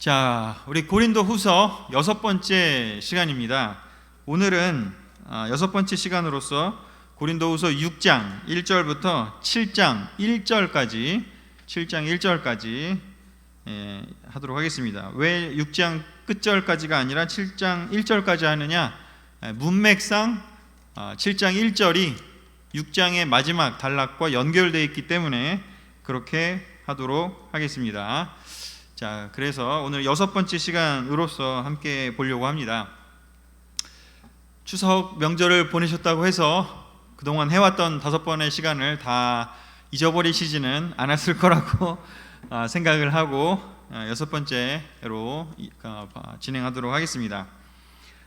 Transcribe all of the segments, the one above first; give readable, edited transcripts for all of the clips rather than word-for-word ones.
자, 우리 고린도 후서 6번째 시간입니다. 오늘은 6번째 시간으로서 고린도 후서 6장 1절부터 7장 1절까지 하도록 하겠습니다. 왜 6장 끝절까지가 아니라 7장 1절까지 하느냐? 문맥상 7장 1절이 6장의 마지막 단락과 연결되어 있기 때문에 그렇게 하도록 하겠습니다. 자, 그래서 오늘 6번째 시간으로서 함께 보려고 합니다. 추석 명절을 보내셨다고 해서 그동안 해왔던 5번의 시간을 다 잊어버리시지는 않았을 거라고 생각을 하고 6번째로 진행하도록 하겠습니다.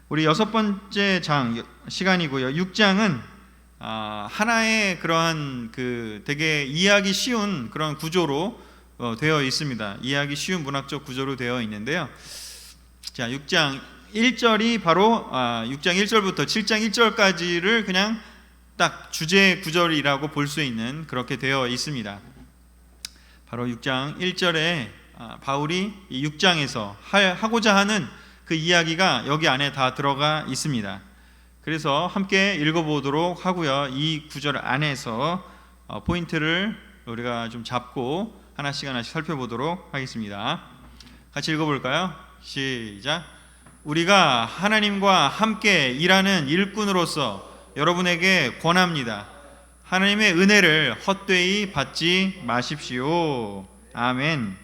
우리 6번째 시간이고요. 6장은 하나의 그러한 되게 이해하기 쉬운 그런 구조로 되어 있습니다. 이해하기 쉬운 문학적 구조로 되어 있는데요. 자, 6장 1절이 바로 6장 1절부터 7장 1절까지를 그냥 딱 주제 구절이라고 볼 수 있는 그렇게 되어 있습니다. 바로 6장 1절에 바울이 이 6장에서 하고자 하는 그 이야기가 여기 안에 다 들어가 있습니다. 그래서 함께 읽어보도록 하고요. 이 구절 안에서 포인트를 우리가 좀 잡고 하나씩 살펴보도록 하겠습니다. 같이 읽어볼까요? 시작. 우리가 하나님과 함께 일하는 일꾼으로서 여러분에게 권합니다. 하나님의 은혜를 헛되이 받지 마십시오. 아멘.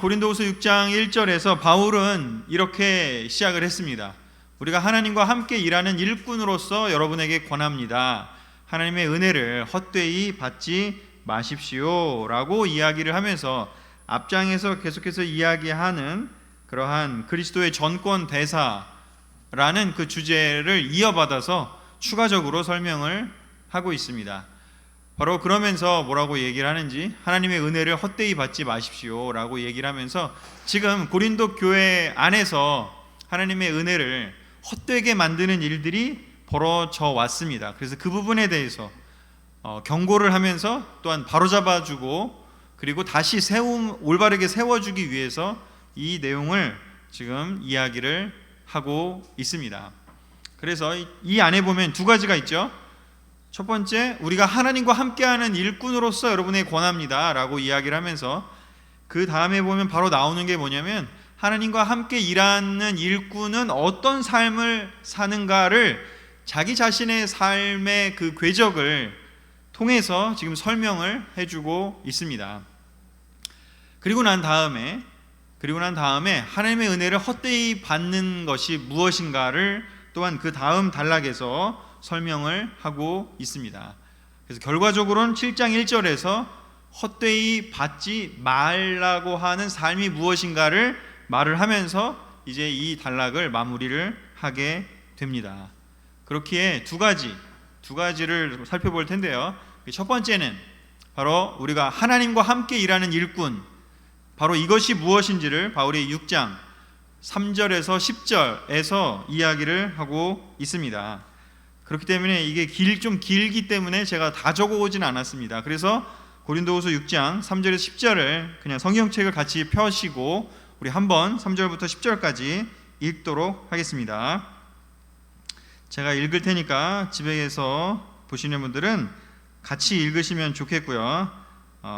고린도후서 6장 1절에서 바울은 이렇게 시작을 했습니다. 우리가 하나님과 함께 일하는 일꾼으로서 여러분에게 권합니다. 하나님의 은혜를 헛되이 받지 마십시오 라고 이야기를 하면서 앞장에서 계속해서 이야기하는 그러한 그리스도의 전권 대사라는 그 주제를 이어받아서 추가적으로 설명을 하고 있습니다. 바로 그러면서 뭐라고 얘기를 하는지, 하나님의 은혜를 헛되이 받지 마십시오 라고 얘기를 하면서 지금 고린도 교회 안에서 하나님의 은혜를 헛되게 만드는 일들이 벌어져 왔습니다. 그래서 그 부분에 대해서 경고를 하면서 또한 바로잡아주고 그리고 다시 올바르게 세워주기 위해서 이 내용을 지금 이야기를 하고 있습니다. 그래서 이 안에 보면 두 가지가 있죠. 첫 번째, 우리가 하나님과 함께하는 일꾼으로서 여러분에게 권합니다 라고 이야기를 하면서 그 다음에 보면 바로 나오는 게 뭐냐면 하나님과 함께 일하는 일꾼은 어떤 삶을 사는가를 자기 자신의 삶의 그 궤적을 통해서 지금 설명을 해주고 있습니다. 그리고 난 다음에 하나님의 은혜를 헛되이 받는 것이 무엇인가를 또한 그 다음 단락에서 설명을 하고 있습니다. 그래서 결과적으로는 7장 1절에서 헛되이 받지 말라고 하는 삶이 무엇인가를 말을 하면서 이제 이 단락을 마무리를 하게 됩니다. 그렇기에 두 가지를 살펴볼 텐데요. 첫 번째는 바로 우리가 하나님과 함께 일하는 일꾼, 바로 이것이 무엇인지를 바울이 6장 3절에서 10절에서 이야기를 하고 있습니다. 그렇기 때문에 이게 좀 길기 때문에 제가 다 적어오진 않았습니다. 그래서 고린도후서 6장 3절에서 10절을 그냥 성경책을 같이 펴시고 우리 한번 3절부터 10절까지 읽도록 하겠습니다. 제가 읽을 테니까 집에서 보시는 분들은 같이 읽으시면 좋겠고요.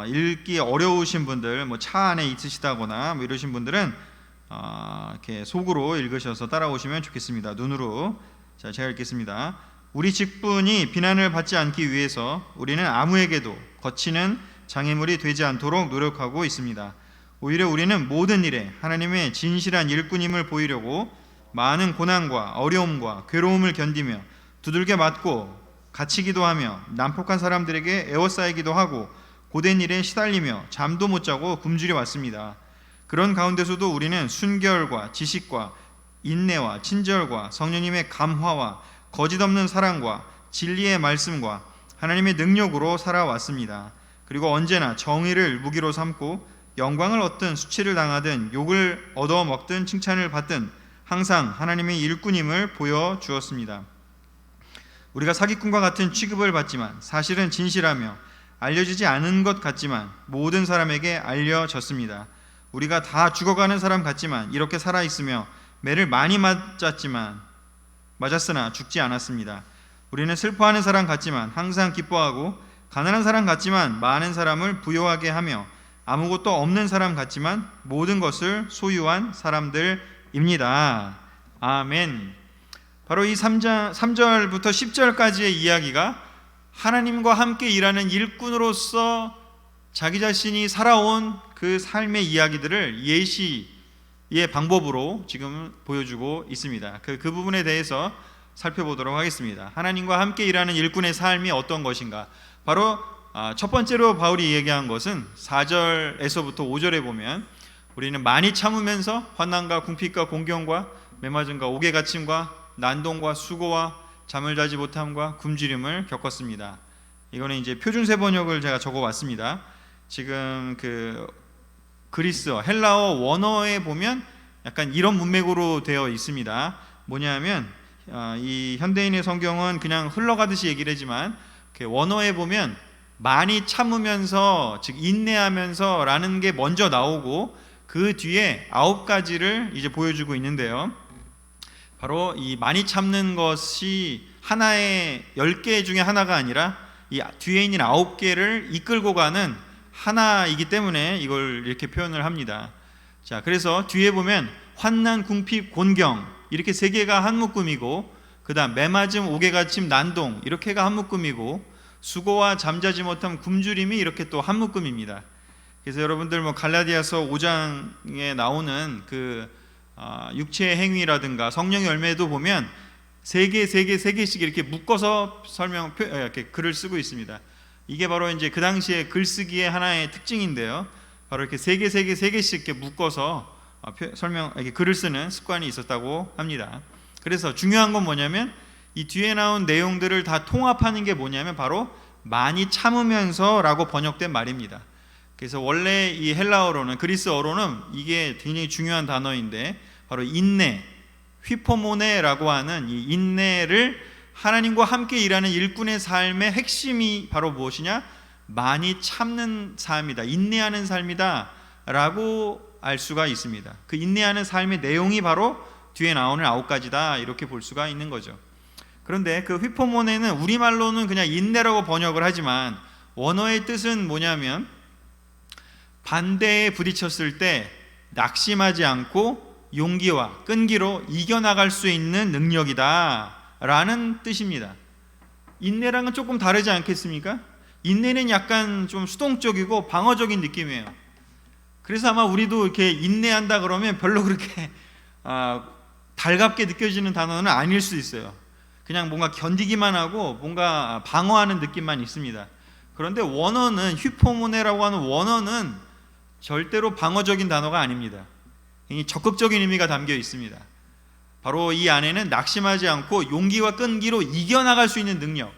읽기 어려우신 분들, 차 안에 있으시다거나 이러신 분들은 이렇게 속으로 읽으셔서 따라오시면 좋겠습니다. 눈으로. 자, 제가 읽겠습니다. 우리 직분이 비난을 받지 않기 위해서 우리는 아무에게도 거치는 장애물이 되지 않도록 노력하고 있습니다. 오히려 우리는 모든 일에 하나님의 진실한 일꾼임을 보이려고 많은 고난과 어려움과 괴로움을 견디며 두들겨 맞고 갇히기도 하며 난폭한 사람들에게 에워싸이기도 하고 고된 일에 시달리며 잠도 못 자고 굶주려 왔습니다. 그런 가운데서도 우리는 순결과 지식과 인내와 친절과 성령님의 감화와 거짓 없는 사랑과 진리의 말씀과 하나님의 능력으로 살아왔습니다. 그리고 언제나 정의를 무기로 삼고 영광을 얻든 수치를 당하든 욕을 얻어먹든 칭찬을 받든 항상 하나님의 일꾼임을 보여주었습니다. 우리가 사기꾼과 같은 취급을 받지만 사실은 진실하며 알려지지 않은 것 같지만 모든 사람에게 알려졌습니다. 우리가 다 죽어가는 사람 같지만 이렇게 살아있으며 매를 많이 맞았으나 죽지 않았습니다. 우리는 슬퍼하는 사람 같지만 항상 기뻐하고 가난한 사람 같지만 많은 사람을 부요하게 하며 아무것도 없는 사람 같지만 모든 것을 소유한 사람들입니다. 아멘. 바로 이 3절부터 10절까지의 이야기가 하나님과 함께 일하는 일꾼으로서 자기 자신이 살아온 그 삶의 이야기들을 예시의 방법으로 지금 보여주고 있습니다. 그 부분에 대해서 살펴보도록 하겠습니다. 하나님과 함께 일하는 일꾼의 삶이 어떤 것인가? 바로 첫 번째로 바울이 얘기한 것은 4절에서부터 5절에 보면 우리는 많이 참으면서 환난과 궁핍과 공경과 매맞음과 옥에 갇힘과 난동과 수고와 잠을 자지 못함과 굶주림을 겪었습니다. 이거는 이제 표준세 번역을 제가 적어왔습니다. 지금 그 그리스어, 헬라어 원어에 보면 약간 이런 문맥으로 되어 있습니다. 뭐냐면 이 현대인의 성경은 그냥 흘러가듯이 얘기를 하지만 원어에 보면 많이 참으면서, 즉 인내하면서 라는 게 먼저 나오고 그 뒤에 9가지를 이제 보여주고 있는데요. 바로 이 많이 참는 것이 하나의 10개 중에 하나가 아니라 이 뒤에 있는 9개를 이끌고 가는 하나이기 때문에 이걸 이렇게 표현을 합니다. 자, 그래서 뒤에 보면 환난, 궁핍, 곤경 이렇게 3개가 한 묶음이고, 그 다음 매맞음, 옥에 갇힘, 난동 이렇게가 한 묶음이고, 수고와 잠자지 못함, 굶주림이 이렇게 또 한 묶음입니다. 그래서 여러분들 뭐 갈라디아서 5장에 나오는 그 육체의 행위라든가 성령의 열매도 보면 3개씩 이렇게 묶어서 이렇게 글을 쓰고 있습니다. 이게 바로 이제 그 당시에 글쓰기의 하나의 특징인데요. 바로 이렇게 3개씩 이렇게 묶어서 이렇게 글을 쓰는 습관이 있었다고 합니다. 그래서 중요한 건 뭐냐면 이 뒤에 나온 내용들을 다 통합하는 게 뭐냐면 바로 많이 참으면서라고 번역된 말입니다. 그래서 원래 이 헬라어로는, 그리스어로는 이게 굉장히 중요한 단어인데 바로 인내, 휘포모네라고 하는 이 인내를 하나님과 함께 일하는 일꾼의 삶의 핵심이 바로 무엇이냐? 많이 참는 삶이다, 인내하는 삶이다 라고 알 수가 있습니다. 그 인내하는 삶의 내용이 바로 뒤에 나오는 9가지다 이렇게 볼 수가 있는 거죠. 그런데 그 휘포모네는 우리말로는 그냥 인내라고 번역을 하지만 원어의 뜻은 뭐냐면 반대에 부딪혔을 때 낙심하지 않고 용기와 끈기로 이겨나갈 수 있는 능력이다 라는 뜻입니다. 인내랑은 조금 다르지 않겠습니까? 인내는 약간 좀 수동적이고 방어적인 느낌이에요. 그래서 아마 우리도 이렇게 인내한다 그러면 별로 그렇게 달갑게 느껴지는 단어는 아닐 수 있어요. 그냥 뭔가 견디기만 하고 뭔가 방어하는 느낌만 있습니다. 그런데 원어는, 휘포모네라고 하는 원어는 절대로 방어적인 단어가 아닙니다. 적극적인 의미가 담겨 있습니다. 바로 이 안에는 낙심하지 않고 용기와 끈기로 이겨나갈 수 있는 능력,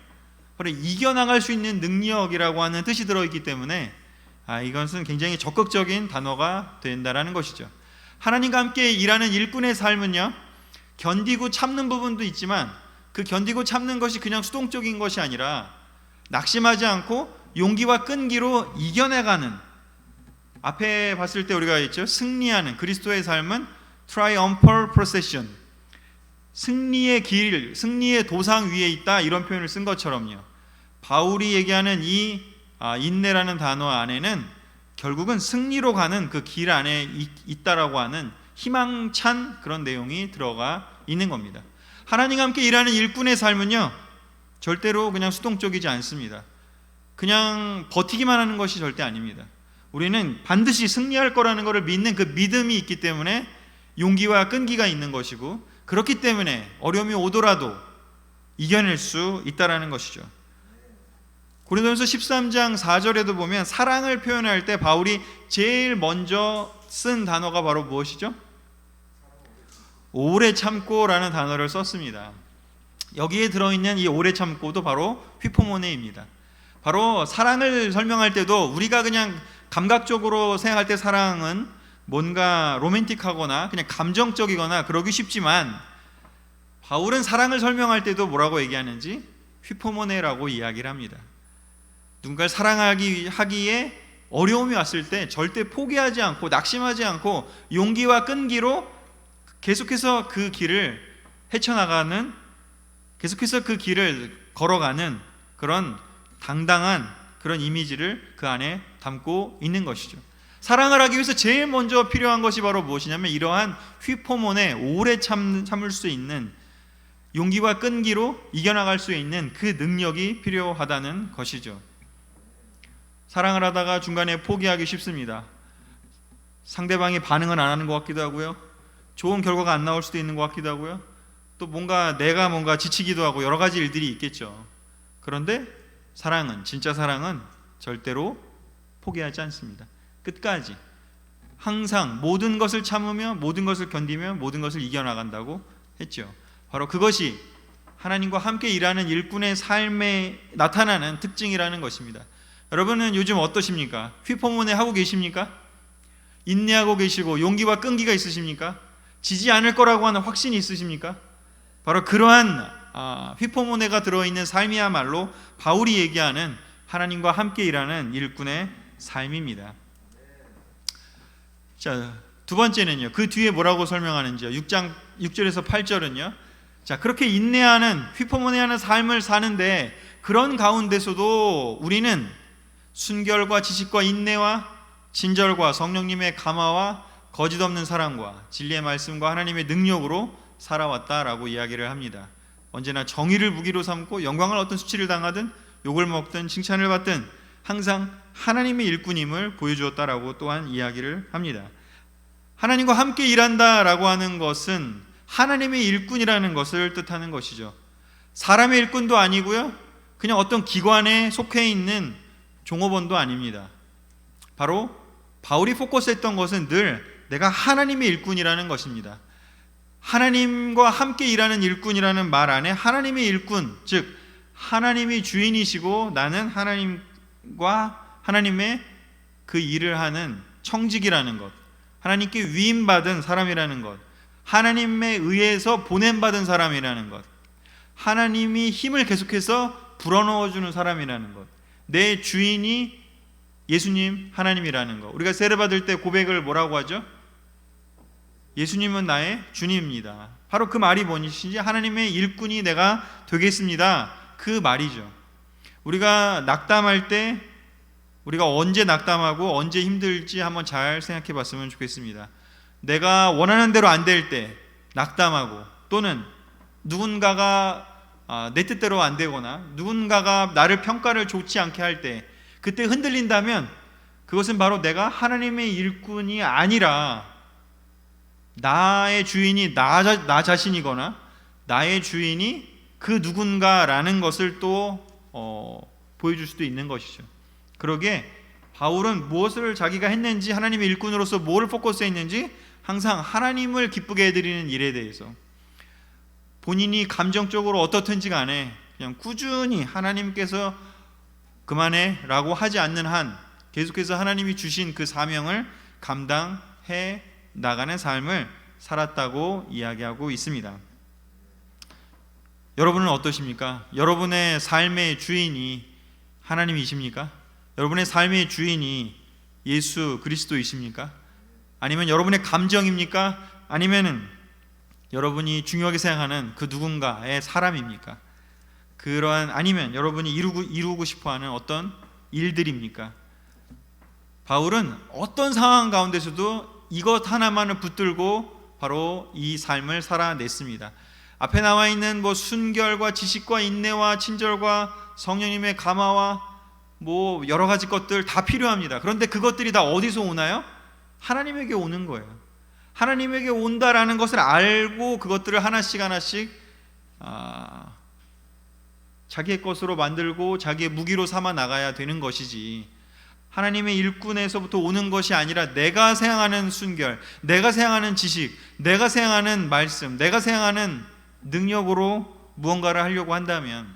바로 이겨나갈 수 있는 능력이라고 하는 뜻이 들어있기 때문에 이것은 굉장히 적극적인 단어가 된다는 것이죠. 하나님과 함께 일하는 일꾼의 삶은요, 견디고 참는 부분도 있지만 그 견디고 참는 것이 그냥 수동적인 것이 아니라 낙심하지 않고 용기와 끈기로 이겨내가는, 앞에 봤을 때 우리가 했죠, 승리하는 그리스도의 삶은 triumphal procession, 승리의 길, 승리의 도상 위에 있다 이런 표현을 쓴 것처럼요, 바울이 얘기하는 이 인내라는 단어 안에는 결국은 승리로 가는 그 길 안에 있다라고 하는 희망찬 그런 내용이 들어가 있는 겁니다. 하나님과 함께 일하는 일꾼의 삶은요, 절대로 그냥 수동적이지 않습니다. 그냥 버티기만 하는 것이 절대 아닙니다. 우리는 반드시 승리할 거라는 것을 믿는 그 믿음이 있기 때문에 용기와 끈기가 있는 것이고, 그렇기 때문에 어려움이 오더라도 이겨낼 수 있다라는 것이죠. 고린도전서 13장 4절에도 보면 사랑을 표현할 때 바울이 제일 먼저 쓴 단어가 바로 무엇이죠? 오래 참고라는 단어를 썼습니다. 여기에 들어있는 이 오래 참고도 바로 휘포모네입니다. 바로 사랑을 설명할 때도 우리가 그냥 감각적으로 생각할 때 사랑은 뭔가 로맨틱하거나 그냥 감정적이거나 그러기 쉽지만, 바울은 사랑을 설명할 때도 뭐라고 얘기하는지 휘포모네라고 이야기를 합니다. 누군가를 사랑하기에 어려움이 왔을 때 절대 포기하지 않고 낙심하지 않고 용기와 끈기로 계속해서 그 길을 헤쳐나가는, 계속해서 그 길을 걸어가는 그런 당당한 그런 이미지를 그 안에 담고 있는 것이죠. 사랑을 하기 위해서 제일 먼저 필요한 것이 바로 무엇이냐면 이러한 휘포몬에 오래 참을 수 있는 용기와 끈기로 이겨나갈 수 있는 그 능력이 필요하다는 것이죠. 사랑을 하다가 중간에 포기하기 쉽습니다. 상대방이 반응은 안 하는 것 같기도 하고요, 좋은 결과가 안 나올 수도 있는 것 같기도 하고요, 또 내가 뭔가 지치기도 하고 여러 가지 일들이 있겠죠. 그런데 사랑은, 진짜 사랑은 절대로 포기하지 않습니다. 끝까지 항상 모든 것을 참으며 모든 것을 견디며 모든 것을 이겨나간다고 했죠. 바로 그것이 하나님과 함께 일하는 일꾼의 삶에 나타나는 특징이라는 것입니다. 여러분은 요즘 어떠십니까? 휘포몬에 하고 계십니까? 인내하고 계시고 용기와 끈기가 있으십니까? 지지 않을 거라고 하는 확신이 있으십니까? 바로 그러한 휘포몬에가 들어있는 삶이야말로 바울이 얘기하는 하나님과 함께 일하는 일꾼의 삶입니다. 자, 두 번째는요, 그 뒤에 뭐라고 설명하는지요? 6장 6절에서 8절은요, 자, 그렇게 인내하는 휘포몬에 하는 삶을 사는데 그런 가운데서도 우리는 순결과 지식과 인내와 친절과 성령님의 감화와 거짓 없는 사랑과 진리의 말씀과 하나님의 능력으로 살아왔다라고 이야기를 합니다. 언제나 정의를 무기로 삼고 영광을 얻든 수치를 당하든 욕을 먹든 칭찬을 받든 항상 하나님의 일꾼임을 보여주었다라고 또한 이야기를 합니다. 하나님과 함께 일한다라고 하는 것은 하나님의 일꾼이라는 것을 뜻하는 것이죠. 사람의 일꾼도 아니고요, 그냥 어떤 기관에 속해 있는 종업원도 아닙니다. 바로 바울이 포커스했던 것은 늘 내가 하나님의 일꾼이라는 것입니다. 하나님과 함께 일하는 일꾼이라는 말 안에 하나님의 일꾼, 즉 하나님이 주인이시고 나는 하나님과 하나님의 그 일을 하는 청직이라는 것, 하나님께 위임받은 사람이라는 것, 하나님에 의해서 보냄받은 사람이라는 것, 하나님이 힘을 계속해서 불어넣어주는 사람이라는 것, 내 주인이 예수님 하나님이라는 것. 우리가 세례 받을 때 고백을 뭐라고 하죠? 예수님은 나의 주님입니다. 바로 그 말이 무엇인지 하나님의 일꾼이 내가 되겠습니다, 그 말이죠. 우리가 낙담할 때 우리가 언제 낙담하고 언제 힘들지 한번 잘 생각해 봤으면 좋겠습니다. 내가 원하는 대로 안 될 때 낙담하고, 또는 누군가가 내 뜻대로 안 되거나 누군가가 나를 평가를 좋지 않게 할 때 그때 흔들린다면 그것은 바로 내가 하나님의 일꾼이 아니라 나의 주인이 나 자신이거나 나의 주인이 그 누군가라는 것을 또 보여줄 수도 있는 것이죠. 그러기에 바울은 무엇을 자기가 했는지, 하나님의 일꾼으로서 뭐를 포커스했는지 항상 하나님을 기쁘게 해드리는 일에 대해서 본인이 감정적으로 어떻든지 간에 그냥 꾸준히 하나님께서 그만해 라고 하지 않는 한 계속해서 하나님이 주신 그 사명을 감당해 나가는 삶을 살았다고 이야기하고 있습니다. 여러분은 어떠십니까? 여러분의 삶의 주인이 하나님이십니까? 여러분의 삶의 주인이 예수 그리스도이십니까? 아니면 여러분의 감정입니까? 아니면은 여러분이 중요하게 생각하는 그 누군가의 사람입니까? 아니면 여러분이 이루고 싶어하는 어떤 일들입니까? 바울은 어떤 상황 가운데서도 이것 하나만을 붙들고 바로 이 삶을 살아냈습니다. 앞에 나와 있는 순결과 지식과 인내와 친절과 성령님의 감화와 여러 가지 것들 다 필요합니다. 그런데 그것들이 다 어디서 오나요? 하나님에게 오는 거예요. 하나님에게 온다라는 것을 알고 그것들을 하나씩 자기의 것으로 만들고 자기의 무기로 삼아 나가야 되는 것이지, 하나님의 일꾼에서부터 오는 것이 아니라 내가 생각하는 순결, 내가 생각하는 지식, 내가 생각하는 말씀, 내가 생각하는 능력으로 무언가를 하려고 한다면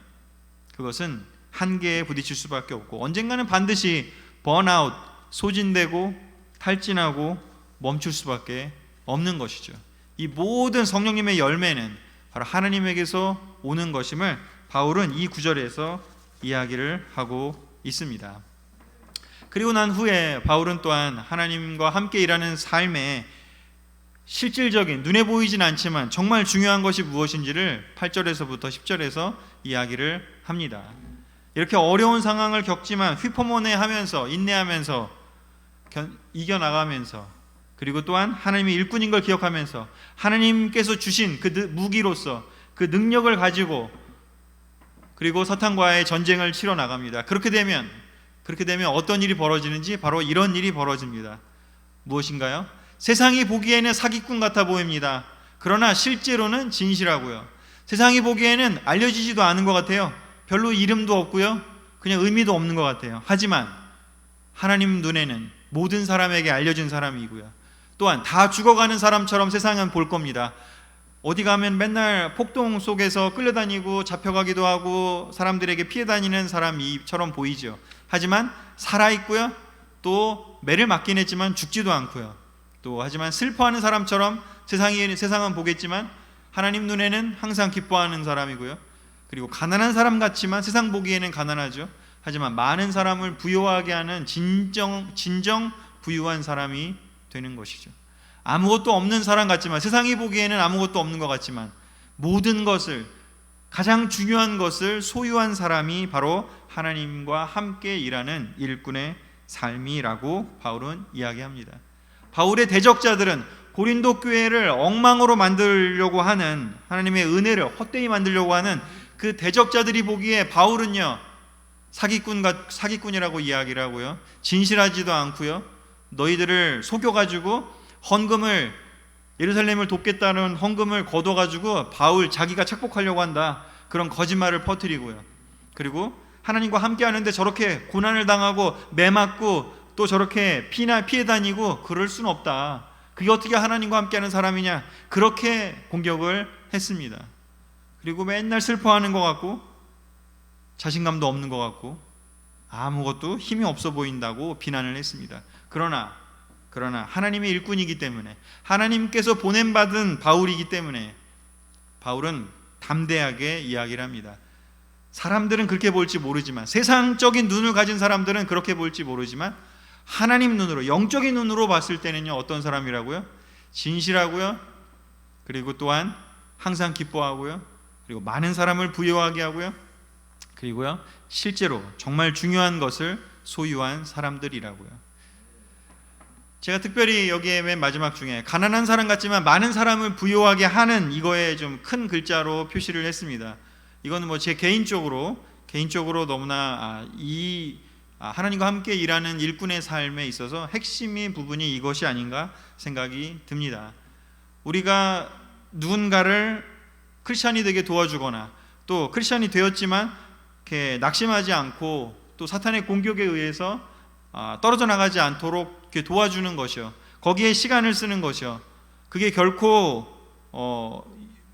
그것은 한계에 부딪힐 수밖에 없고 언젠가는 반드시 번아웃, 소진되고 탈진하고 멈출 수밖에 없는 것이죠. 이 모든 성령님의 열매는 바로 하나님에게서 오는 것임을 바울은 이 구절에서 이야기를 하고 있습니다. 그리고 난 후에 바울은 또한 하나님과 함께 일하는 삶에 실질적인, 눈에 보이진 않지만 정말 중요한 것이 무엇인지를 8절에서부터 10절에서 이야기를 합니다. 이렇게 어려운 상황을 겪지만 휘포모네하면서 인내하면서 이겨나가면서, 그리고 또한 하나님의 일꾼인 걸 기억하면서 하나님께서 주신 그 무기로서 그 능력을 가지고 그리고 사탄과의 전쟁을 치러 나갑니다. 그렇게 되면 어떤 일이 벌어지는지 바로 이런 일이 벌어집니다. 무엇인가요? 세상이 보기에는 사기꾼 같아 보입니다. 그러나 실제로는 진실하고요. 세상이 보기에는 알려지지도 않은 것 같아요. 별로 이름도 없고요, 그냥 의미도 없는 것 같아요. 하지만 하나님 눈에는 모든 사람에게 알려진 사람이고요, 또한 다 죽어가는 사람처럼 세상은 볼 겁니다. 어디 가면 맨날 폭동 속에서 끌려다니고 잡혀가기도 하고 사람들에게 피해 다니는 사람처럼 보이죠. 하지만 살아있고요, 또 매를 맞긴 했지만 죽지도 않고요, 또 하지만 슬퍼하는 사람처럼 세상은 보겠지만 하나님 눈에는 항상 기뻐하는 사람이고요, 그리고 가난한 사람 같지만 세상 보기에는 가난하죠. 하지만 많은 사람을 부유하게 하는 진정 부유한 사람이 되는 것이죠. 아무것도 없는 사람 같지만, 세상이 보기에는 아무것도 없는 것 같지만 모든 것을, 가장 중요한 것을 소유한 사람이 바로 하나님과 함께 일하는 일꾼의 삶이라고 바울은 이야기합니다. 바울의 대적자들은 고린도 교회를 엉망으로 만들려고 하는, 하나님의 은혜를 헛되이 만들려고 하는 그 대적자들이 보기에 바울은요, 사기꾼이라고 이야기를 하고요, 진실하지도 않고요, 너희들을 속여가지고 헌금을, 예루살렘을 돕겠다는 헌금을 거둬가지고 바울 자기가 착복하려고 한다, 그런 거짓말을 퍼뜨리고요, 그리고 하나님과 함께 하는데 저렇게 고난을 당하고 매맞고 또 저렇게 피해 다니고 그럴 수는 없다, 그게 어떻게 하나님과 함께하는 사람이냐, 그렇게 공격을 했습니다. 그리고 맨날 슬퍼하는 것 같고 자신감도 없는 것 같고 아무것도 힘이 없어 보인다고 비난을 했습니다. 그러나 하나님의 일꾼이기 때문에, 하나님께서 보냄받은 바울이기 때문에 바울은 담대하게 이야기를 합니다. 사람들은 그렇게 볼지 모르지만, 세상적인 눈을 가진 사람들은 그렇게 볼지 모르지만 하나님 눈으로, 영적인 눈으로 봤을 때는요, 어떤 사람이라고요? 진실하고요, 그리고 또한 항상 기뻐하고요, 그리고 많은 사람을 부유하게 하고요, 그리고요 실제로 정말 중요한 것을 소유한 사람들이라고요. 제가 특별히 여기에 맨 마지막 중에 가난한 사람 같지만 많은 사람을 부유하게 하는, 이거에 좀 큰 글자로 표시를 했습니다. 이거는 뭐 제 개인적으로 너무나 하나님과 함께 일하는 일꾼의 삶에 있어서 핵심인 부분이 이것이 아닌가 생각이 듭니다. 우리가 누군가를 크리스찬이 되게 도와주거나, 또 크리스찬이 되었지만 이렇게 낙심하지 않고 또 사탄의 공격에 의해서 떨어져 나가지 않도록 이렇게 도와주는 것이요, 거기에 시간을 쓰는 것이요, 그게 결코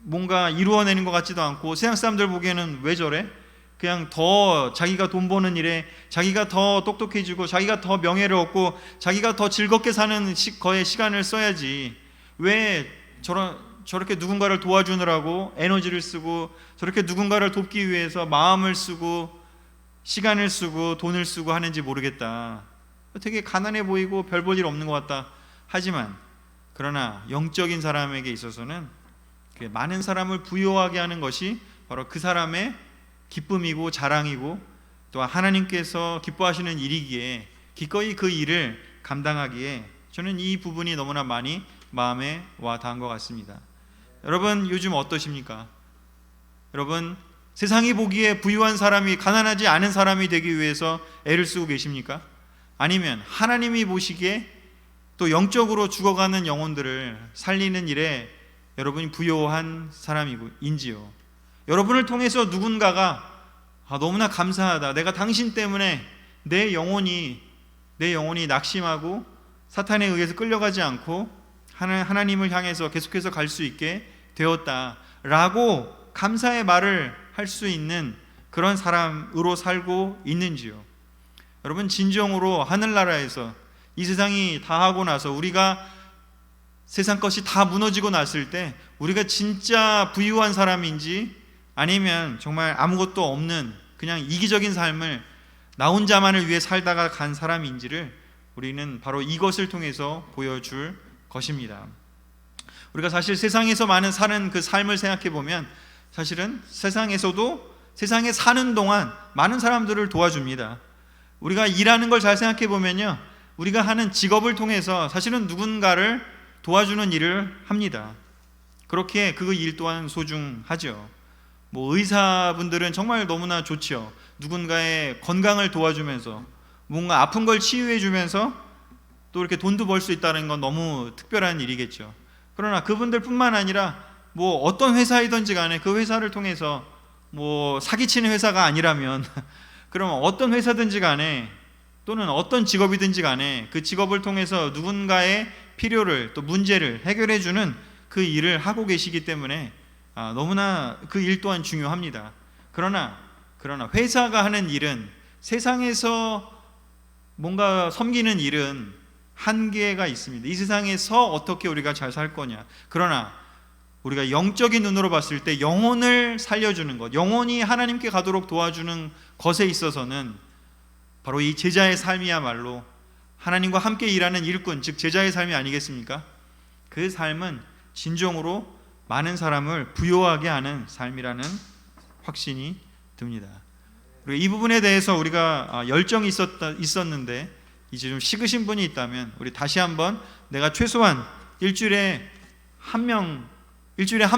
뭔가 이루어내는 것 같지도 않고, 세상 사람들 보기에는 왜 저래? 그냥 더 자기가 돈 버는 일에 자기가 더 똑똑해지고 자기가 더 명예를 얻고 자기가 더 즐겁게 사는 거에 시간을 써야지, 왜 저렇게 누군가를 도와주느라고 에너지를 쓰고 저렇게 누군가를 돕기 위해서 마음을 쓰고 시간을 쓰고 돈을 쓰고 하는지 모르겠다. 되게 가난해 보이고 별 볼 일 없는 것 같다. 하지만 그러나 영적인 사람에게 있어서는 많은 사람을 부유하게 하는 것이 바로 그 사람의 기쁨이고 자랑이고, 또 하나님께서 기뻐하시는 일이기에 기꺼이 그 일을 감당하기에 저는 이 부분이 너무나 많이 마음에 와 닿은 것 같습니다. 여러분 요즘 어떠십니까? 여러분 세상이 보기에 부유한 사람이 가난하지 않은 사람이 되기 위해서 애를 쓰고 계십니까? 아니면 하나님이 보시기에 또 영적으로 죽어가는 영혼들을 살리는 일에 여러분이 부유한 사람인지요? 여러분을 통해서 누군가가 너무나 감사하다, 내가 당신 때문에 내 영혼이 낙심하고 사탄에 의해서 끌려가지 않고 하나님을 향해서 계속해서 갈 수 있게 되었다라고 감사의 말을 할 수 있는 그런 사람으로 살고 있는지요? 여러분 진정으로 하늘나라에서 이 세상이 다 하고 나서, 우리가 세상 것이 다 무너지고 났을 때 우리가 진짜 부유한 사람인지, 아니면 정말 아무것도 없는 그냥 이기적인 삶을 나 혼자만을 위해 살다가 간 사람인지를 우리는 바로 이것을 통해서 보여줄 것입니다. 우리가 사실 세상에서 많은 사는 그 삶을 생각해 보면 사실은 세상에서도 세상에 사는 동안 많은 사람들을 도와줍니다. 우리가 일하는 걸 잘 생각해 보면요, 우리가 하는 직업을 통해서 사실은 누군가를 도와주는 일을 합니다. 그렇게 그 일 또한 소중하죠. 의사분들은 정말 너무나 좋죠. 누군가의 건강을 도와주면서 뭔가 아픈 걸 치유해 주면서 또 이렇게 돈도 벌 수 있다는 건 너무 특별한 일이겠죠. 그러나 그분들뿐만 아니라 어떤 회사이든지 간에 그 회사를 통해서 사기치는 회사가 아니라면 그럼 어떤 회사든지 간에 또는 어떤 직업이든지 간에 그 직업을 통해서 누군가의 필요를 또 문제를 해결해 주는 그 일을 하고 계시기 때문에 너무나 그 일 또한 중요합니다. 그러나 회사가 하는 일은, 세상에서 뭔가 섬기는 일은 한계가 있습니다. 이 세상에서 어떻게 우리가 잘 살 거냐. 그러나 우리가 영적인 눈으로 봤을 때 영혼을 살려주는 것, 영혼이 하나님께 가도록 도와주는 것에 있어서는 바로 이 제자의 삶이야말로 하나님과 함께 일하는 일꾼, 즉 제자의 삶이 아니겠습니까? 그 삶은 진정으로 많은 사람을 부요하게 하는 삶이라는 확신이 듭니다. 그리고 이 부분에 대해서 우리가 열정이 있었는데 이제 좀 식으신 분이 있다면 우리 다시 한번 내가 최소한 일주일에 한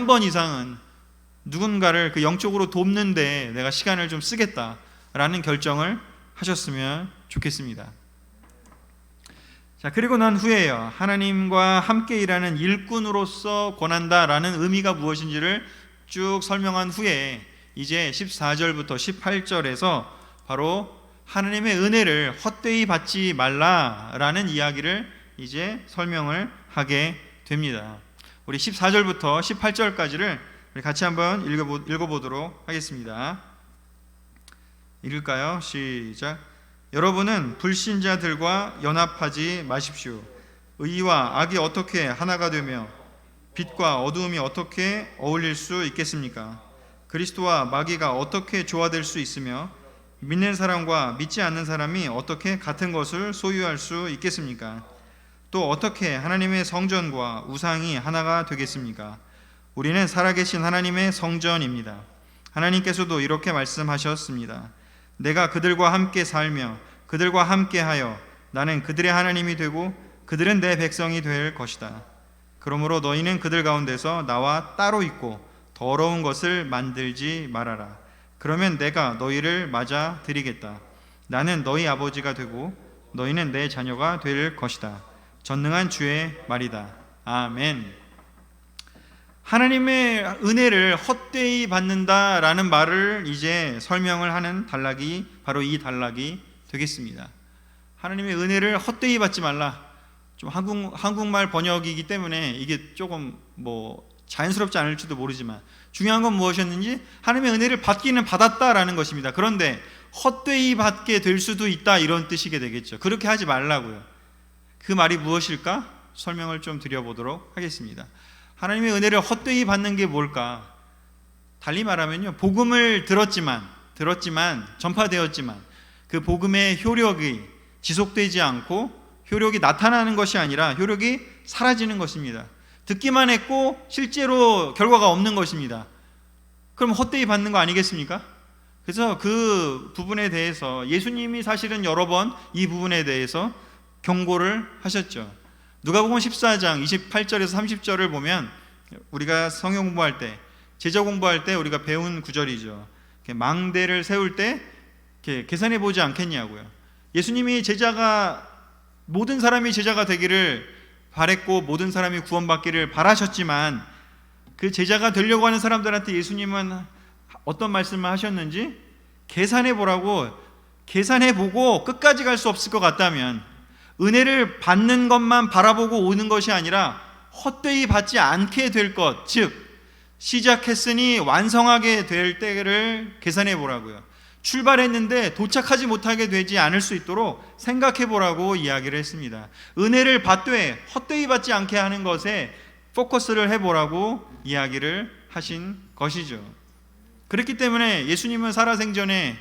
번 이상은 누군가를 그 영적으로 돕는데 내가 시간을 좀 쓰겠다라는 결정을 하셨으면 좋겠습니다. 자, 그리고 난 후에요, 하나님과 함께 일하는 일꾼으로서 권한다라는 의미가 무엇인지를 쭉 설명한 후에 이제 14절부터 18절에서 바로 하나님의 은혜를 헛되이 받지 말라라는 이야기를 이제 설명을 하게 됩니다. 우리 14절부터 18절까지를 우리 같이 한번 읽어보도록 하겠습니다. 읽을까요? 시작. 여러분은 불신자들과 연합하지 마십시오. 의와 악이 어떻게 하나가 되며 빛과 어두움이 어떻게 어울릴 수 있겠습니까? 그리스도와 마귀가 어떻게 조화될 수 있으며 믿는 사람과 믿지 않는 사람이 어떻게 같은 것을 소유할 수 있겠습니까? 또 어떻게 하나님의 성전과 우상이 하나가 되겠습니까? 우리는 살아계신 하나님의 성전입니다. 하나님께서도 이렇게 말씀하셨습니다. 내가 그들과 함께 살며 그들과 함께하여 나는 그들의 하나님이 되고 그들은 내 백성이 될 것이다. 그러므로 너희는 그들 가운데서 나와 따로 있고 더러운 것을 만들지 말아라. 그러면 내가 너희를 맞아 드리겠다. 나는 너희 아버지가 되고 너희는 내 자녀가 될 것이다. 전능한 주의 말이다. 아멘. 하나님의 은혜를 헛되이 받는다라는 말을 이제 설명을 하는 단락이 바로 이 단락이 되겠습니다. 하나님의 은혜를 헛되이 받지 말라. 좀 한국말 번역이기 때문에 이게 조금 자연스럽지 않을지도 모르지만 중요한 건 무엇이었는지 하나님의 은혜를 받기는 받았다라는 것입니다. 그런데 헛되이 받게 될 수도 있다, 이런 뜻이게 되겠죠. 그렇게 하지 말라고요. 그 말이 무엇일까? 설명을 좀 드려보도록 하겠습니다. 하나님의 은혜를 헛되이 받는 게 뭘까? 달리 말하면요, 복음을 들었지만 전파되었지만 그 복음의 효력이 지속되지 않고 효력이 나타나는 것이 아니라 효력이 사라지는 것입니다. 듣기만 했고 실제로 결과가 없는 것입니다. 그럼 헛되이 받는 거 아니겠습니까? 그래서 그 부분에 대해서 예수님이 사실은 여러 번 이 부분에 대해서 경고를 하셨죠. 누가복음 14장 28절에서 30절을 보면 우리가 성경 공부할 때, 제자 공부할 때 우리가 배운 구절이죠. 망대를 세울 때 계산해 보지 않겠냐고요. 예수님이 모든 사람이 제자가 되기를 바랬고 모든 사람이 구원받기를 바라셨지만 그 제자가 되려고 하는 사람들한테 예수님은 어떤 말씀을 하셨는지 계산해 보라고, 계산해 보고 끝까지 갈 수 없을 것 같다면 은혜를 받는 것만 바라보고 오는 것이 아니라 헛되이 받지 않게 될 것, 즉 시작했으니 완성하게 될 때를 계산해 보라고요. 출발했는데 도착하지 못하게 되지 않을 수 있도록 생각해 보라고 이야기를 했습니다. 은혜를 받되 헛되이 받지 않게 하는 것에 포커스를 해보라고 이야기를 하신 것이죠. 그렇기 때문에 예수님은 살아생전에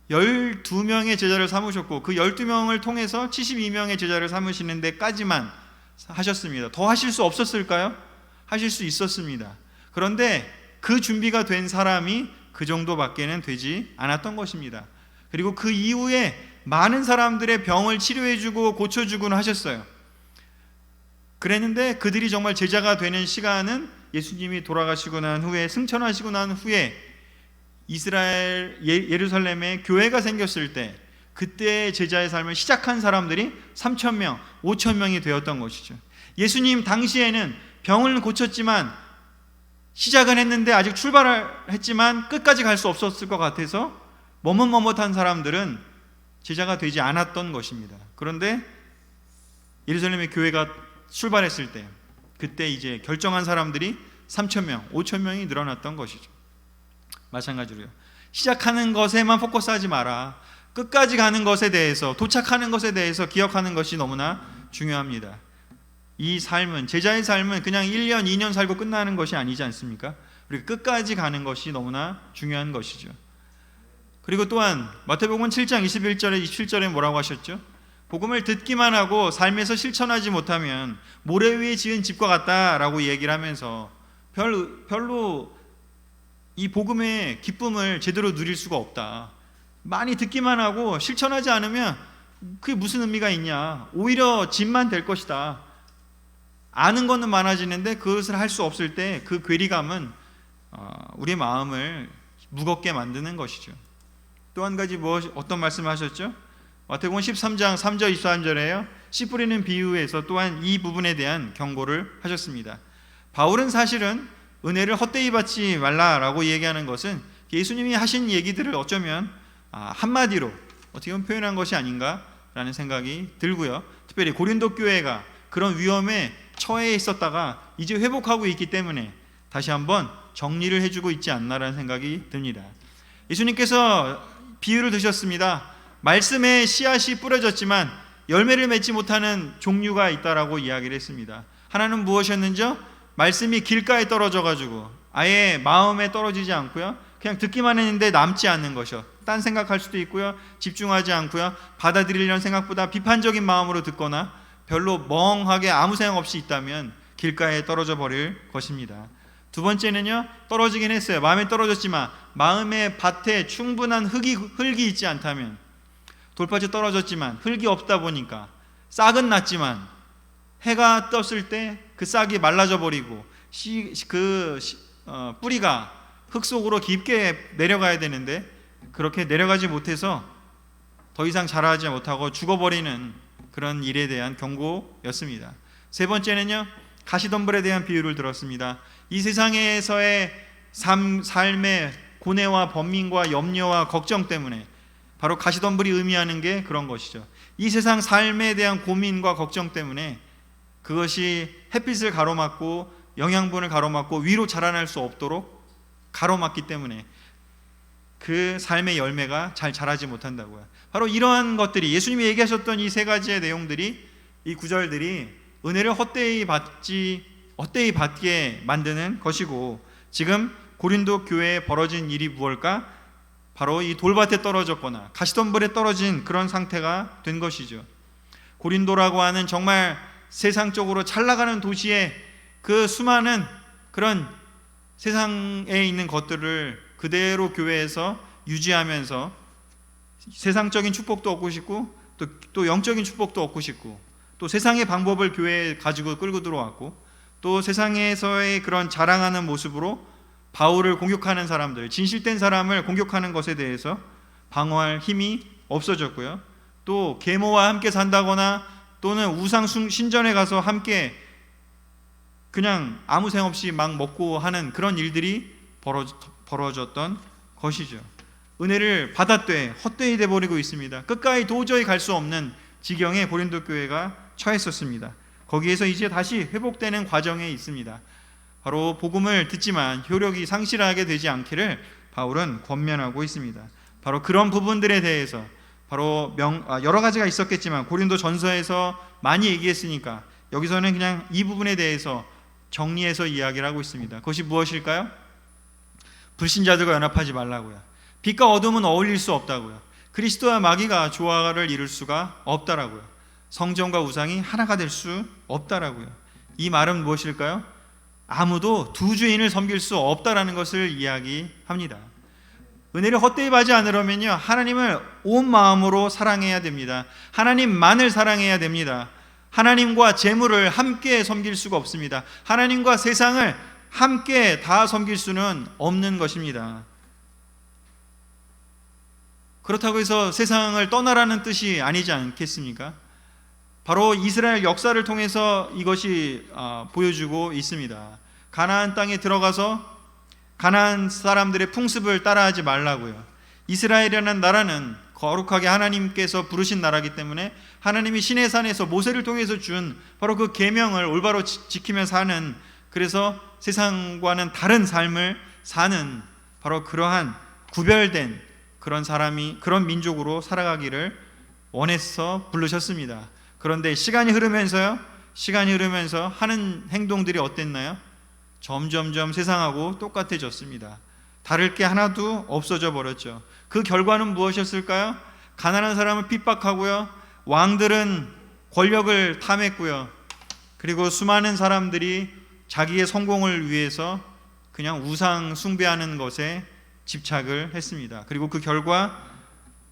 12명의 제자를 삼으셨고 그 12명을 통해서 72명의 제자를 삼으시는 데까지만 하셨습니다. 더 하실 수 없었을까요? 하실 수 있었습니다. 그런데 그 준비가 된 사람이 그 정도밖에는 되지 않았던 것입니다. 그리고 그 이후에 많은 사람들의 병을 치료해주고 고쳐주고는 하셨어요. 그랬는데 그들이 정말 제자가 되는 시간은 예수님이 돌아가시고 난 후에, 승천하시고 난 후에 이스라엘 예루살렘에 교회가 생겼을 때, 그때 제자의 삶을 시작한 사람들이 3,000명, 5,000명이 되었던 것이죠. 예수님 당시에는 병을 고쳤지만, 시작은 했는데 아직 출발을 했지만 끝까지 갈 수 없었을 것 같아서 머뭇머뭇한 사람들은 제자가 되지 않았던 것입니다. 그런데 예루살렘의 교회가 출발했을 때, 그때 이제 결정한 사람들이 3,000명, 5,000명이 늘어났던 것이죠. 마찬가지로요, 시작하는 것에만 포커스하지 마라. 끝까지 가는 것에 대해서, 도착하는 것에 대해서 기억하는 것이 너무나 중요합니다. 이 삶은, 제자의 삶은 그냥 1년, 2년 살고 끝나는 것이 아니지 않습니까? 우리가 끝까지 가는 것이 너무나 중요한 것이죠. 그리고 또한 마태복음 7장 21절에 27절에 뭐라고 하셨죠? 복음을 듣기만 하고 삶에서 실천하지 못하면 모래 위에 지은 집과 같다라고 얘기를 하면서 별로 이 복음의 기쁨을 제대로 누릴 수가 없다. 많이 듣기만 하고 실천하지 않으면 그게 무슨 의미가 있냐. 오히려 짐만 될 것이다. 아는 것은 많아지는데 그것을 할 수 없을 때 그 괴리감은 우리의 마음을 무겁게 만드는 것이죠. 또 한 가지 어떤 말씀을 하셨죠? 마태복음 13장 3절 23절에요. 씨 뿌리는 비유에서 또한 이 부분에 대한 경고를 하셨습니다. 바울은 사실은 은혜를 헛되이 받지 말라라고 얘기하는 것은 예수님이 하신 얘기들을 어쩌면 한마디로 어떻게 보면 표현한 것이 아닌가라는 생각이 들고요. 특별히 고린도 교회가 그런 위험에 처해 있었다가 이제 회복하고 있기 때문에 다시 한번 정리를 해주고 있지 않나라는 생각이 듭니다. 예수님께서 비유를 드셨습니다. 말씀에 씨앗이 뿌려졌지만 열매를 맺지 못하는 종류가 있다라고 이야기를 했습니다. 하나는 무엇이었는지요? 말씀이 길가에 떨어져가지고 아예 마음에 떨어지지 않고요, 그냥 듣기만 했는데 남지 않는 것이요. 딴 생각할 수도 있고요, 집중하지 않고요, 받아들이려는 생각보다 비판적인 마음으로 듣거나 별로 멍하게 아무 생각 없이 있다면 길가에 떨어져 버릴 것입니다. 두 번째는요, 떨어지긴 했어요. 마음에 떨어졌지만 마음의 밭에 충분한 흙이 있지 않다면, 돌밭이 떨어졌지만 흙이 없다 보니까 싹은 났지만 해가 떴을 때 그 싹이 말라져 버리고 뿌리가 흙 속으로 깊게 내려가야 되는데 그렇게 내려가지 못해서 더 이상 자라지 못하고 죽어버리는 그런 일에 대한 경고였습니다. 세 번째는요, 가시덤불에 대한 비유를 들었습니다. 이 세상에서의 삶의 고뇌와 번민과 염려와 걱정 때문에, 바로 가시덤불이 의미하는 게 그런 것이죠. 이 세상 삶에 대한 고민과 걱정 때문에 그것이 햇빛을 가로막고 영양분을 가로막고 위로 자라날 수 없도록 가로막기 때문에 그 삶의 열매가 잘 자라지 못한다고요. 바로 이러한 것들이, 예수님이 얘기하셨던 이 세 가지의 내용들이, 이 구절들이 은혜를 헛되이 받게 만드는 것이고, 지금 고린도 교회에 벌어진 일이 무엇일까? 바로 이 돌밭에 떨어졌거나 가시덤불에 떨어진 그런 상태가 된 것이죠. 고린도라고 하는 정말 세상적으로 잘 나가는 도시에 그 수많은 그런 세상에 있는 것들을 그대로 교회에서 유지하면서 세상적인 축복도 얻고 싶고 또 영적인 축복도 얻고 싶고, 또 세상의 방법을 교회에 가지고 끌고 들어왔고, 또 세상에서의 그런 자랑하는 모습으로 바울을 공격하는 사람들, 진실된 사람을 공격하는 것에 대해서 방어할 힘이 없어졌고요. 또 계모와 함께 산다거나 또는 우상 신전에 가서 함께 그냥 아무 생각 없이 막 먹고 하는 그런 일들이 벌어졌던 것이죠. 은혜를 받았되 헛되이 돼버리고 있습니다. 끝까지 도저히 갈 수 없는 지경에 고린도 교회가 처했었습니다. 거기에서 이제 다시 회복되는 과정에 있습니다. 바로 복음을 듣지만 효력이 상실하게 되지 않기를 바울은 권면하고 있습니다. 바로 그런 부분들에 대해서, 바로 여러 가지가 있었겠지만 고린도 전서에서 많이 얘기했으니까 여기서는 그냥 이 부분에 대해서 정리해서 이야기를 하고 있습니다. 그것이 무엇일까요? 불신자들과 연합하지 말라고요. 빛과 어둠은 어울릴 수 없다고요. 그리스도와 마귀가 조화를 이룰 수가 없다라고요. 성전과 우상이 하나가 될 수 없다라고요. 이 말은 무엇일까요? 아무도 두 주인을 섬길 수 없다라는 것을 이야기합니다. 은혜를 헛되이 받지 않으려면요, 하나님을 온 마음으로 사랑해야 됩니다. 하나님만을 사랑해야 됩니다. 하나님과 재물을 함께 섬길 수가 없습니다. 하나님과 세상을 함께 다 섬길 수는 없는 것입니다. 그렇다고 해서 세상을 떠나라는 뜻이 아니지 않겠습니까? 바로 이스라엘 역사를 통해서 이것이 보여주고 있습니다. 가나안 땅에 들어가서 가나안 사람들의 풍습을 따라하지 말라고요. 이스라엘이라는 나라는 거룩하게 하나님께서 부르신 나라이기 때문에 하나님이 시내산에서 모세를 통해서 준 바로 그 계명을 올바로 지키며 사는, 그래서 세상과는 다른 삶을 사는 바로 그러한 구별된 그런 사람이, 그런 민족으로 살아가기를 원해서 부르셨습니다. 그런데 시간이 흐르면서 하는 행동들이 어땠나요? 점점점 세상하고 똑같아졌습니다. 다를 게 하나도 없어져 버렸죠. 그 결과는 무엇이었을까요? 가난한 사람을 핍박하고요, 왕들은 권력을 탐했고요, 그리고 수많은 사람들이 자기의 성공을 위해서 그냥 우상 숭배하는 것에 집착을 했습니다. 그리고 그 결과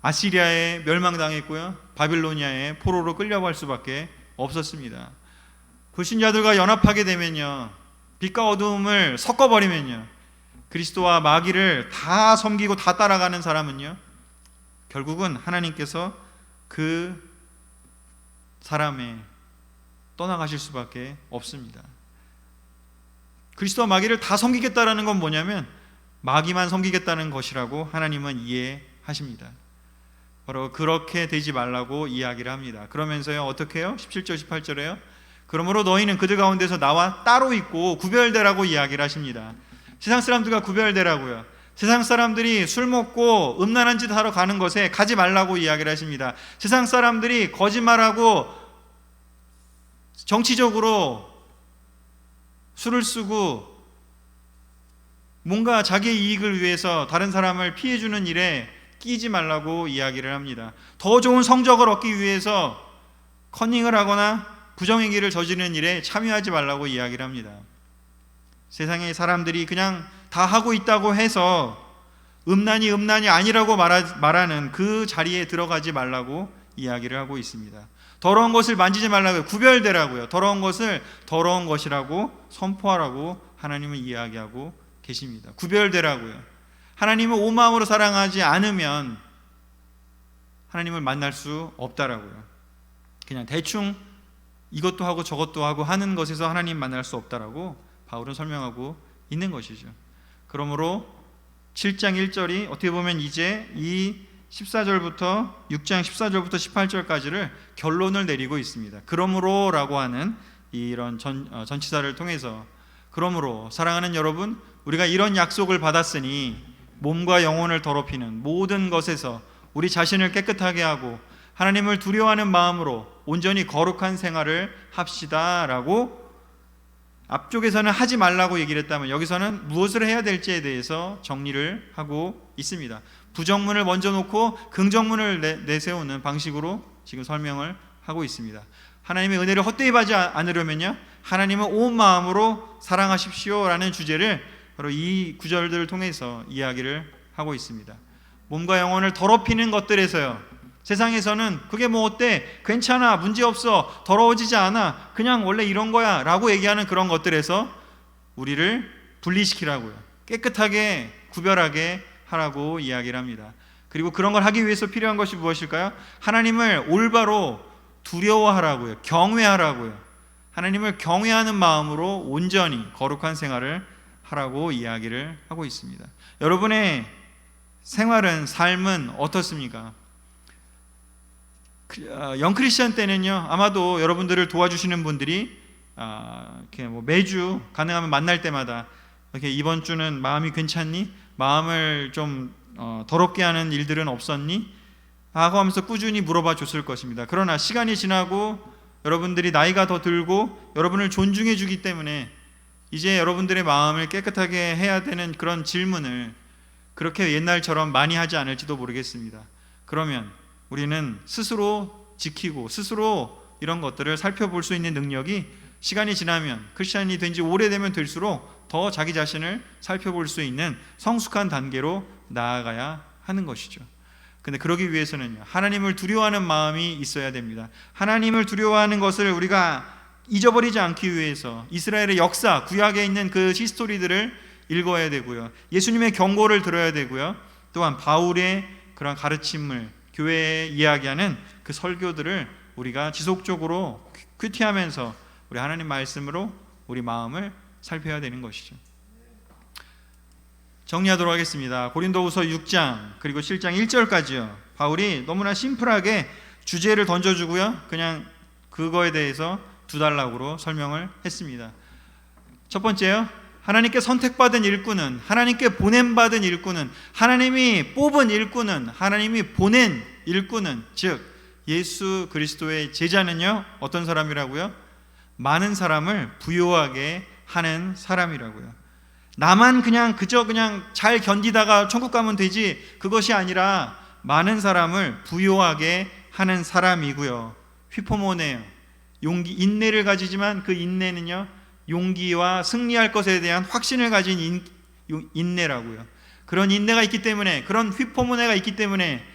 아시리아에 멸망당했고요, 바빌로니아에 포로로 끌려갈 수밖에 없었습니다. 불신자들과 연합하게 되면요, 빛과 어두움을 섞어버리면요, 그리스도와 마귀를 다 섬기고 다 따라가는 사람은요, 결국은 하나님께서 그 사람에 떠나가실 수밖에 없습니다. 그리스도와 마귀를 다 섬기겠다라는 건 뭐냐면 마귀만 섬기겠다는 것이라고 하나님은 이해하십니다. 바로 그렇게 되지 말라고 이야기를 합니다. 그러면서요, 어떻게 해요? 17절 18절에요. 그러므로 너희는 그들 가운데서 나와 따로 있고 구별되라고 이야기를 하십니다. 세상 사람들과 구별되라고요. 세상 사람들이 술 먹고 음란한 짓 하러 가는 것에 가지 말라고 이야기를 하십니다. 세상 사람들이 거짓말하고 정치적으로 술을 쓰고 뭔가 자기의 이익을 위해서 다른 사람을 피해주는 일에 끼지 말라고 이야기를 합니다. 더 좋은 성적을 얻기 위해서 커닝을 하거나 부정행위를 저지르는 일에 참여하지 말라고 이야기를 합니다. 세상의 사람들이 그냥 다 하고 있다고 해서 음란이 아니라고 말하는 그 자리에 들어가지 말라고 이야기를 하고 있습니다. 더러운 것을 만지지 말라고, 구별되라고요. 더러운 것을 더러운 것이라고 선포하라고 하나님은 이야기하고 계십니다. 구별되라고요. 하나님을 온 마음으로 사랑하지 않으면 하나님을 만날 수 없다라고요. 그냥 대충 이것도 하고 저것도 하고 하는 것에서 하나님 만날 수 없다라고 바울은 설명하고 있는 것이죠. 그러므로 7장 1절이 어떻게 보면 이제 이 14절부터 6장 14절부터 18절까지를 결론을 내리고 있습니다. 그러므로라고 하는 이런 전치사를 통해서, 그러므로 사랑하는 여러분, 우리가 이런 약속을 받았으니 몸과 영혼을 더럽히는 모든 것에서 우리 자신을 깨끗하게 하고 하나님을 두려워하는 마음으로 온전히 거룩한 생활을 합시다라고 앞쪽에서는 하지 말라고 얘기를 했다면 여기서는 무엇을 해야 될지에 대해서 정리를 하고 있습니다. 부정문을 먼저 놓고 긍정문을 내세우는 방식으로 지금 설명을 하고 있습니다. 하나님의 은혜를 헛되이 받지 않으려면요, 하나님을 온 마음으로 사랑하십시오 라는 주제를 바로 이 구절들을 통해서 이야기를 하고 있습니다. 몸과 영혼을 더럽히는 것들에서요, 세상에서는 그게 뭐 어때? 괜찮아, 문제없어, 더러워지지 않아, 그냥 원래 이런 거야 라고 얘기하는 그런 것들에서 우리를 분리시키라고요. 깨끗하게 구별하게 하라고 이야기를 합니다. 그리고 그런 걸 하기 위해서 필요한 것이 무엇일까요? 하나님을 올바로 두려워하라고요. 경외하라고요. 하나님을 경외하는 마음으로 온전히 거룩한 생활을 하라고 이야기를 하고 있습니다. 여러분의 생활은, 삶은 어떻습니까? 영크리스천 때는요, 아마도 여러분들을 도와주시는 분들이 이렇게 뭐 매주 가능하면 만날 때마다 이렇게 이번 주는 마음이 괜찮니? 마음을 좀 더럽게 하는 일들은 없었니? 하고 하면서 꾸준히 물어봐 줬을 것입니다. 그러나 시간이 지나고 여러분들이 나이가 더 들고 여러분을 존중해 주기 때문에 이제 여러분들의 마음을 깨끗하게 해야 되는 그런 질문을 그렇게 옛날처럼 많이 하지 않을지도 모르겠습니다. 그러면 우리는 스스로 지키고 스스로 이런 것들을 살펴볼 수 있는 능력이 시간이 지나면, 크리스찬이 된 지 오래되면 될수록 더 자기 자신을 살펴볼 수 있는 성숙한 단계로 나아가야 하는 것이죠. 근데 그러기 위해서는요, 하나님을 두려워하는 마음이 있어야 됩니다. 하나님을 두려워하는 것을 우리가 잊어버리지 않기 위해서 이스라엘의 역사, 구약에 있는 그 히스토리들을 읽어야 되고요, 예수님의 경고를 들어야 되고요, 또한 바울의 그런 가르침을, 교회에 이야기하는 그 설교들을 우리가 지속적으로 큐티하면서 우리 하나님 말씀으로 우리 마음을 살펴야 되는 것이죠. 정리하도록 하겠습니다. 고린도후서 6장 그리고 7장 1절까지요. 바울이 너무나 심플하게 주제를 던져주고요, 그냥 그거에 대해서 두 단락으로 설명을 했습니다. 첫 번째요, 하나님께 선택받은 일꾼은, 하나님께 보냄받은 일꾼은, 하나님이 뽑은 일꾼은, 하나님이 보낸 일꾼은, 즉 예수 그리스도의 제자는요, 어떤 사람이라고요? 많은 사람을 부요하게 하는 사람이라고요. 나만 그저 잘 견디다가 천국 가면 되지, 그것이 아니라 많은 사람을 부요하게 하는 사람이고요. 휘포모네요, 용기, 인내를 가지지만 그 인내는요, 용기와 승리할 것에 대한 확신을 가진 인내라고요. 그런 인내가 있기 때문에, 그런 휘포모네가 있기 때문에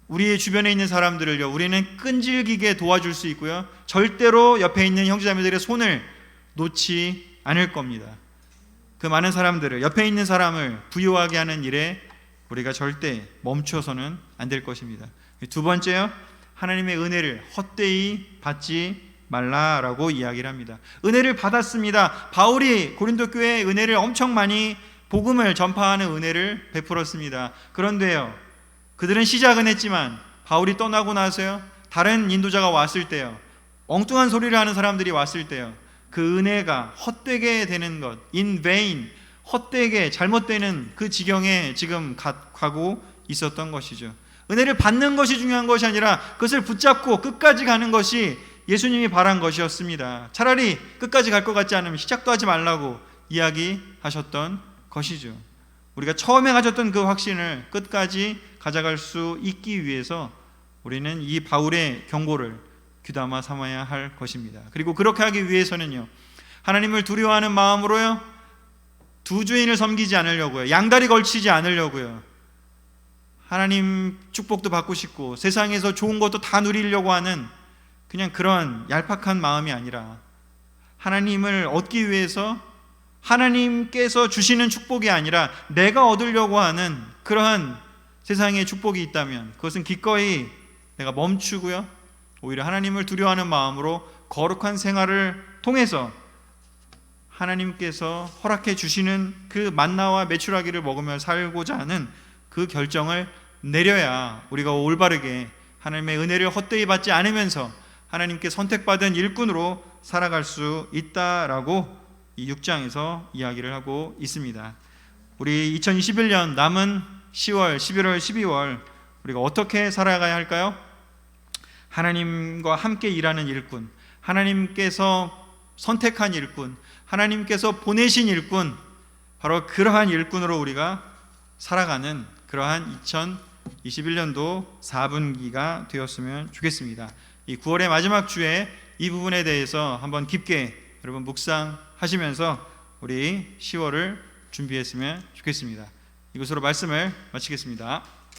우리의 주변에 있는 사람들을요, 우리는 끈질기게 도와줄 수 있고요, 절대로 옆에 있는 형제자매들의 손을 놓지 않을 겁니다. 그 많은 사람들을, 옆에 있는 사람을 부요하게 하는 일에 우리가 절대 멈춰서는 안 될 것입니다. 두 번째요, 하나님의 은혜를 헛되이 받지 말라라고 이야기를 합니다. 은혜를 받았습니다. 바울이 고린도 교회에 은혜를 엄청 많이, 복음을 전파하는 은혜를 베풀었습니다. 그런데요, 그들은 시작은 했지만 바울이 떠나고 나서요, 다른 인도자가 왔을 때요, 엉뚱한 소리를 하는 사람들이 왔을 때요, 그 은혜가 헛되게 되는 것, in vain, 헛되게 잘못되는 그 지경에 지금 가고 있었던 것이죠. 은혜를 받는 것이 중요한 것이 아니라 그것을 붙잡고 끝까지 가는 것이 예수님이 바란 것이었습니다. 차라리 끝까지 갈 것 같지 않으면 시작도 하지 말라고 이야기하셨던 것이죠. 우리가 처음에 가졌던 그 확신을 끝까지 가져갈 수 있기 위해서 우리는 이 바울의 경고를 귀담아 삼아야 할 것입니다. 그리고 그렇게 하기 위해서는요, 하나님을 두려워하는 마음으로요, 두 주인을 섬기지 않으려고요, 양다리 걸치지 않으려고요, 하나님 축복도 받고 싶고 세상에서 좋은 것도 다 누리려고 하는 그냥 그런 얄팍한 마음이 아니라, 하나님을 얻기 위해서 하나님께서 주시는 축복이 아니라 내가 얻으려고 하는 그러한 세상의 축복이 있다면 그것은 기꺼이 내가 멈추고요, 오히려 하나님을 두려워하는 마음으로 거룩한 생활을 통해서 하나님께서 허락해 주시는 그 만나와 메추라기를 먹으며 살고자 하는 그 결정을 내려야 우리가 올바르게 하나님의 은혜를 헛되이 받지 않으면서 하나님께 선택받은 일꾼으로 살아갈 수 있다라고 이 6장에서 이야기를 하고 있습니다. 우리 2021년 남은 10월, 11월, 12월 우리가 어떻게 살아가야 할까요? 하나님과 함께 일하는 일꾼, 하나님께서 선택한 일꾼, 하나님께서 보내신 일꾼, 바로 그러한 일꾼으로 우리가 살아가는 그러한 2021년도 4분기가 되었으면 좋겠습니다. 이 9월의 마지막 주에 이 부분에 대해서 한번 깊게 여러분 묵상하시면서 우리 10월을 준비했으면 좋겠습니다. 이것으로 말씀을 마치겠습니다.